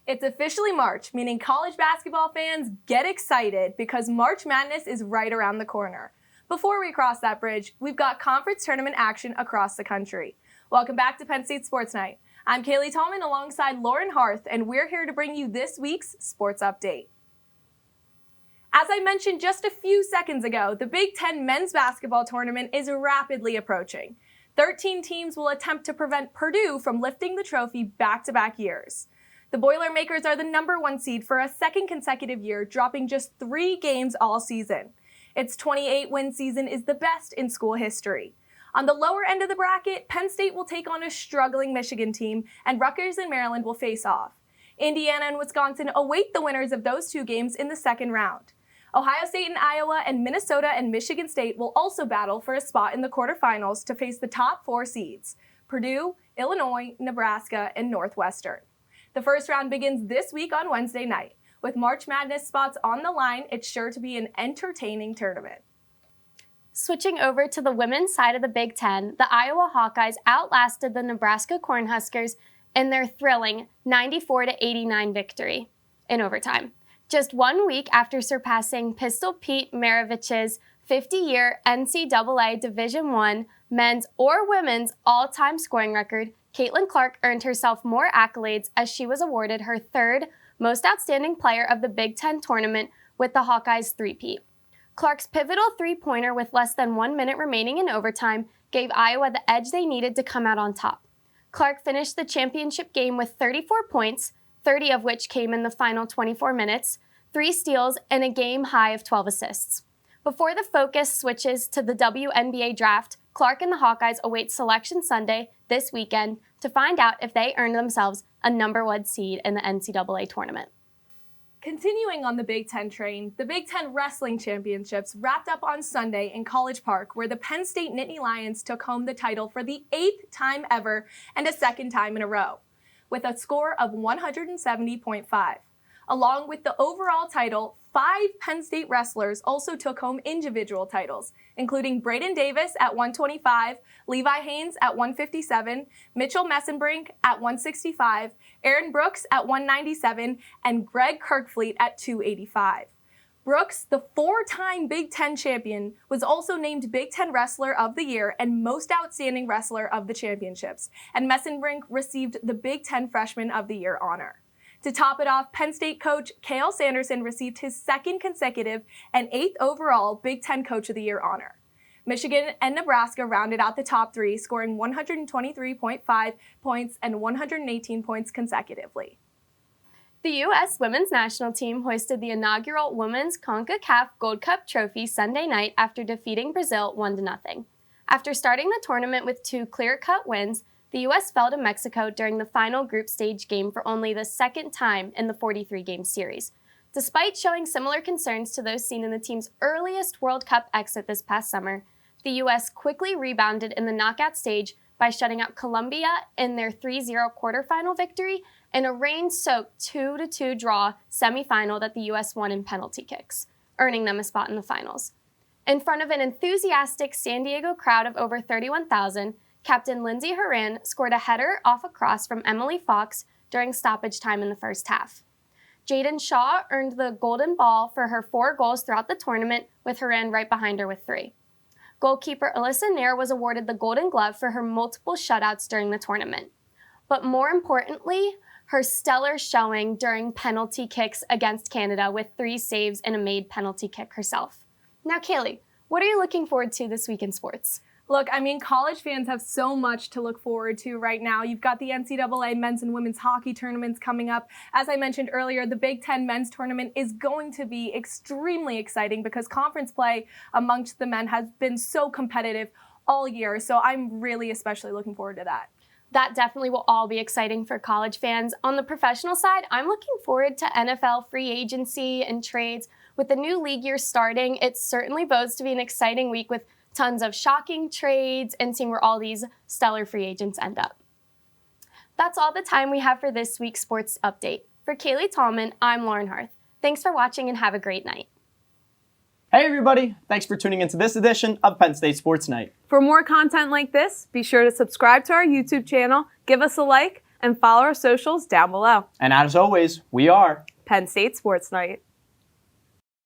It's officially March, meaning college basketball fans get excited because March Madness is right around the corner. Before we cross that bridge, we've got conference tournament action across the country. Welcome back to Penn State Sports Night. I'm Cailey Thalman alongside Lauren Harth, and we're here to bring you this week's sports update. As I mentioned just a few seconds ago, the Big Ten men's basketball tournament is rapidly approaching. 13 teams will attempt to prevent Purdue from lifting the trophy back-to-back years. The Boilermakers are the #1 seed for a second consecutive year, dropping just 3 games all season. Its 28-win season is the best in school history. On the lower end of the bracket, Penn State will take on a struggling Michigan team, and Rutgers and Maryland will face off. Indiana and Wisconsin await the winners of those 2 games in the second round. Ohio State and Iowa and Minnesota and Michigan State will also battle for a spot in the quarterfinals to face the top 4 seeds: Purdue, Illinois, Nebraska, and Northwestern. The first round begins this week on Wednesday night. With March Madness spots on the line, it's sure to be an entertaining tournament. Switching over to the women's side of the Big Ten, the Iowa Hawkeyes outlasted the Nebraska Cornhuskers in their thrilling 94-89 victory in overtime. Just 1 week after surpassing Pistol Pete Maravich's 50-year NCAA Division I men's or women's all-time scoring record, Caitlin Clark earned herself more accolades as she was awarded her 3rd most outstanding player of the Big Ten tournament with the Hawkeyes three-peat. Clark's pivotal three-pointer with less than 1 minute remaining in overtime gave Iowa the edge they needed to come out on top. Clark finished the championship game with 34 points, 30 of which came in the final 24 minutes, 3 steals, and a game-high of 12 assists. Before the focus switches to the WNBA draft, Clark and the Hawkeyes await Selection Sunday this weekend to find out if they earn themselves a #1 seed in the NCAA tournament. Continuing on the Big Ten train, the Big Ten Wrestling Championships wrapped up on Sunday in College Park, where the Penn State Nittany Lions took home the title for the 8th time ever and a 2nd time in a row, with a score of 170.5. Along with the overall title, 5 Penn State wrestlers also took home individual titles, including Braden Davis at 125, Levi Haynes at 157, Mitchell Messenbrink at 165, Aaron Brooks at 197, and Greg Kirkfleet at 285. Brooks, the 4-time Big Ten champion, was also named Big Ten Wrestler of the Year and Most Outstanding Wrestler of the Championships, and Messenbrink received the Big Ten Freshman of the Year honor. To top it off, Penn State coach Cael Sanderson received his 2nd consecutive and 8th overall Big Ten Coach of the Year honor. Michigan and Nebraska rounded out the top 3, scoring 123.5 points and 118 points consecutively. The U.S. women's national team hoisted the inaugural Women's CONCACAF Gold Cup trophy Sunday night after defeating Brazil 1-0. After starting the tournament with 2 clear-cut wins, the U.S. fell to Mexico during the final group stage game for only the 2nd time in the 43-game series. Despite showing similar concerns to those seen in the team's earliest World Cup exit this past summer, the U.S. quickly rebounded in the knockout stage by shutting out Colombia in their 3-0 quarterfinal victory and a rain-soaked 2-2 draw semifinal that the U.S. won in penalty kicks, earning them a spot in the finals. In front of an enthusiastic San Diego crowd of over 31,000, Captain Lindsey Horan scored a header off a cross from Emily Fox during stoppage time in the first half. Jaden Shaw earned the golden ball for her 4 goals throughout the tournament, with Horan right behind her with 3. Goalkeeper Alyssa Nair was awarded the Golden Glove for her multiple shutouts during the tournament. But more importantly, her stellar showing during penalty kicks against Canada with 3 saves and a made penalty kick herself. Now, Cailey, what are you looking forward to this week in sports? Look, college fans have so much to look forward to right now. You've got the NCAA men's and women's hockey tournaments coming up. As I mentioned earlier, the Big Ten men's tournament is going to be extremely exciting because conference play amongst the men has been so competitive all year. So I'm really especially looking forward to that. That definitely will all be exciting for college fans. On the professional side, I'm looking forward to NFL free agency and trades. With the new league year starting, it certainly bodes to be an exciting week with tons of shocking trades and seeing where all these stellar free agents end up. That's all the time we have for this week's sports update. For Cailey Thalman, I'm Lauren Harth. Thanks for watching and have a great night. Hey everybody, thanks for tuning into this edition of Penn State Sports Night. For more content like this, be sure to subscribe to our YouTube channel, give us a like, and follow our socials down below. And as always, we are Penn State Sports Night.